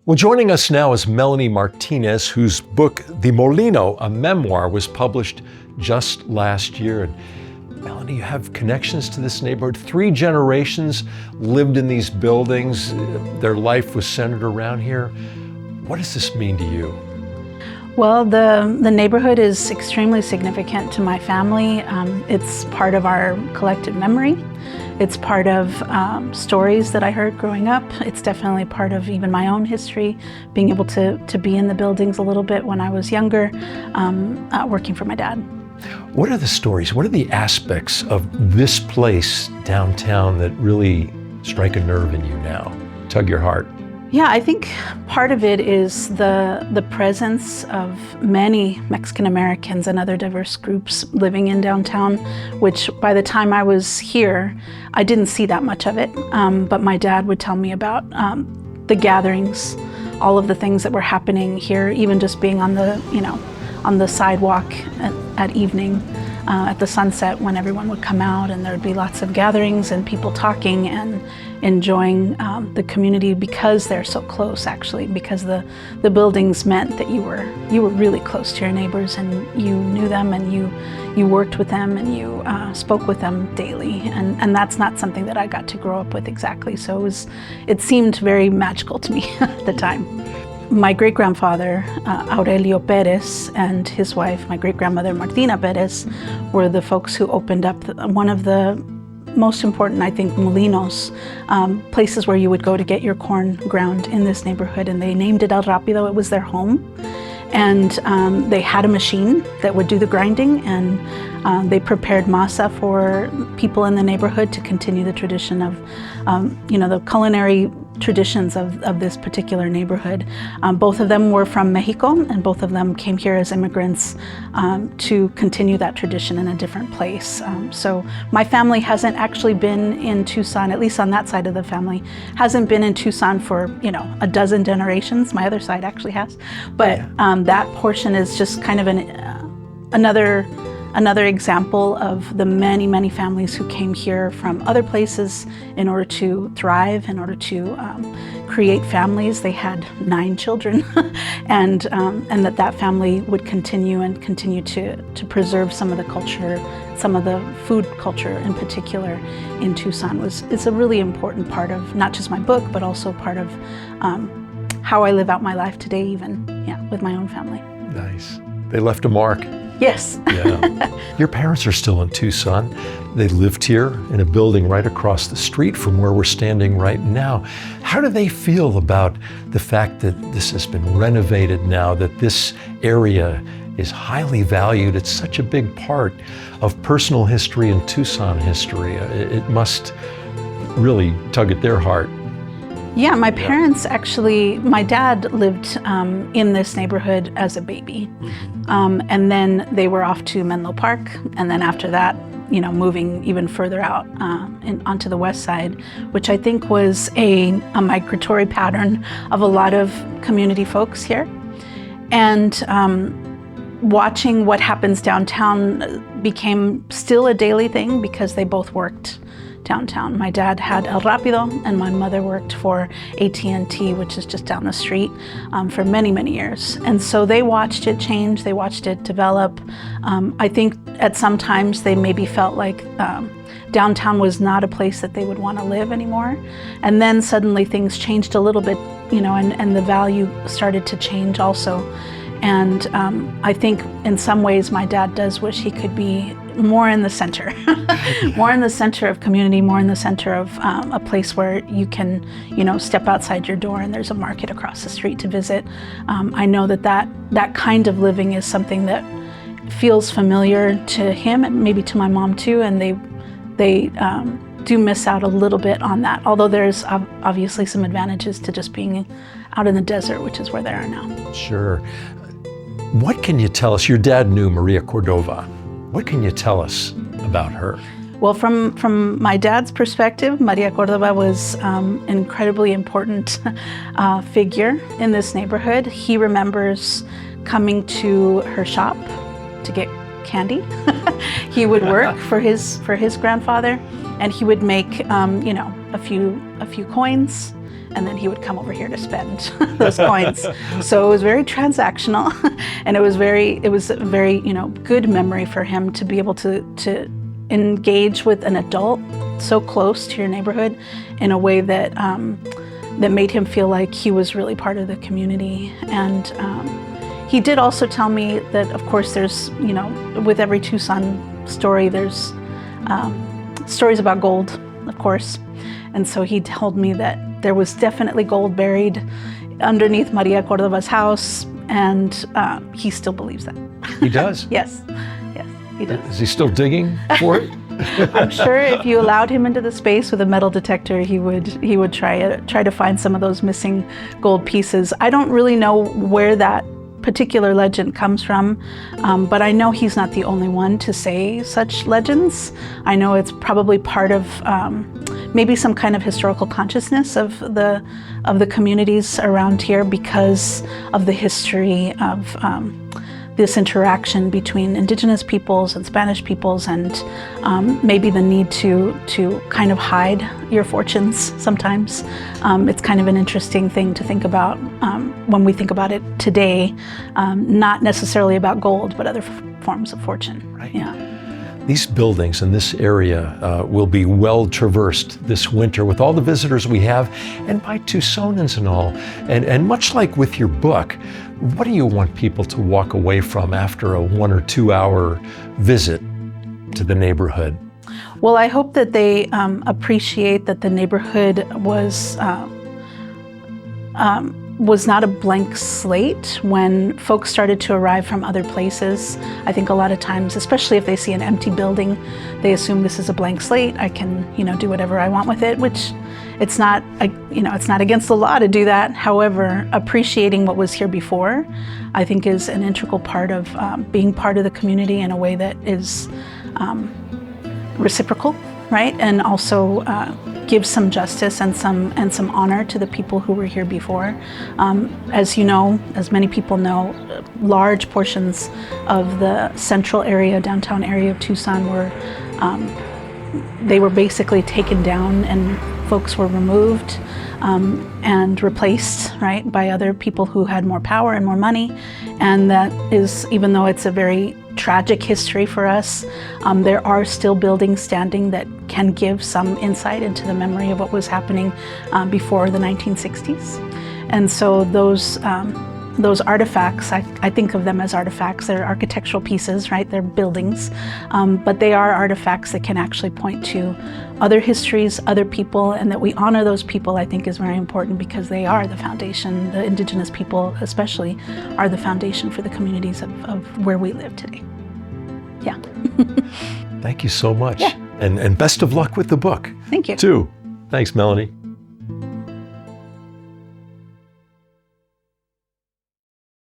Well, joining us now is Melani Martinez, whose book, The Molino, a memoir, was published just last year. And Melani, you have connections to this neighborhood. 3 generations lived in these buildings. Their life was centered around here. What does this mean to you? Well, the neighborhood is extremely significant to my family. It's part of our collective memory. It's part of stories that I heard growing up. It's definitely part of even my own history, being able to be in the buildings a little bit when I was younger, working for my dad. What are the stories? What are the aspects of this place downtown that really strike a nerve in you now, tug your heart? Yeah, I think part of it is the presence of many Mexican Americans and other diverse groups living in downtown, which by the time I was here, I didn't see that much of it. But my dad would tell me about the gatherings, all of the things that were happening here, even just being on the sidewalk at evening, at the sunset when everyone would come out, and there would be lots of gatherings and people talking and enjoying the community because they're so close, actually, because the buildings meant that you were really close to your neighbors and you knew them and you worked with them and you spoke with them daily, and that's not something that I got to grow up with exactly, so it seemed very magical to me at the time. My great-grandfather, Aurelio Perez, and his wife, my great-grandmother, Martina Perez, were the folks who opened up one of the most important, I think, molinos, places where you would go to get your corn ground in this neighborhood, and they named it El Rápido. It was their home. And they had a machine that would do the grinding, and they prepared masa for people in the neighborhood to continue the tradition of, the culinary traditions of this particular neighborhood. Both of them were from Mexico, and both of them came here as immigrants to continue that tradition in a different place. So my family hasn't actually been in Tucson, at least on that side of the family, hasn't been in Tucson for, a dozen generations. My other side actually has. But that portion is just kind of another example of the many, many families who came here from other places in order to thrive, in order to create families. They had 9 children, and that family would continue to preserve some of the culture, some of the food culture in particular in Tucson. It's a really important part of not just my book, but also part of how I live out my life today, even with my own family. Nice. They left a mark. Yes. Yeah. Your parents are still in Tucson. They lived here in a building right across the street from where we're standing right now. How do they feel about the fact that this has been renovated now, that this area is highly valued? It's such a big part of personal history and Tucson history. It must really tug at their heart. Yeah, my parents actually, my dad lived in this neighborhood as a baby. And then they were off to Menlo Park. And then after that, moving even further out onto the west side, which I think was a migratory pattern of a lot of community folks here. And watching what happens downtown became still a daily thing because they both worked downtown. My dad had El Rápido, and my mother worked for AT&T, which is just down the street, for many, many years. And so they watched it change, they watched it develop. I think at some times they maybe felt like downtown was not a place that they would want to live anymore. And then suddenly things changed a little bit, and the value started to change also. And I think in some ways my dad does wish he could be more in the center, more in the center of community, more in the center of a place where you can, step outside your door and there's a market across the street to visit. I know that kind of living is something that feels familiar to him and maybe to my mom too, and they do miss out a little bit on that, although there's obviously some advantages to just being out in the desert, which is where they are now. Sure. What can you tell us? Your dad knew Maria Cordova. What can you tell us about her? Well, from my dad's perspective, Maria Cordova was an incredibly important figure in this neighborhood. He remembers coming to her shop to get candy. He would work for his grandfather, and he would make a few coins and then he would come over here to spend those coins. So it was very transactional, and it was a very, good memory for him to be able to engage with an adult so close to your neighborhood in a way that that made him feel like he was really part of the community. And he did also tell me that, of course, there's, with every Tucson story, there's stories about gold, of course. And so he told me that there was definitely gold buried underneath Maria Cordova's house, and he still believes that. He does? Yes, he does. Is he still digging for it? I'm sure if you allowed him into the space with a metal detector, he would try to find some of those missing gold pieces. I don't really know where that particular legend comes from, but I know he's not the only one to say such legends. I know it's probably part of maybe some kind of historical consciousness of the communities around here because of the history of this interaction between indigenous peoples and Spanish peoples, and maybe the need to kind of hide your fortunes sometimes. It's kind of an interesting thing to think about when we think about it today, not necessarily about gold, but other forms of fortune. Right. Yeah. These buildings in this area will be well traversed this winter with all the visitors we have, and by Tucsonans and all. And much like with your book, what do you want people to walk away from after a 1 or 2 hour visit to the neighborhood? Well, I hope that they appreciate that the neighborhood was not a blank slate when folks started to arrive from other places. I think a lot of times, especially if they see an empty building, they assume this is a blank slate. I can, do whatever I want with it, which it's not, it's not against the law to do that. However, appreciating what was here before, I think is an integral part of being part of the community in a way that is reciprocal, right? And also gives some justice and some honor to the people who were here before. As you know, as many people know, large portions of the central area, downtown area of Tucson they were basically taken down, and folks were removed and replaced, right, by other people who had more power and more money. And that is, even though it's a very tragic history for us, there are still buildings standing that can give some insight into the memory of what was happening before the 1960s. And so those artifacts, I think of them as artifacts. They're architectural pieces, right? They're buildings, but they are artifacts that can actually point to other histories, other people, and that we honor those people, I think, is very important because they are the foundation. The indigenous people especially are the foundation for the communities of where we live today. Yeah. Thank you so much. Yeah. And best of luck with the book. Thank you. Too. Thanks, Melanie.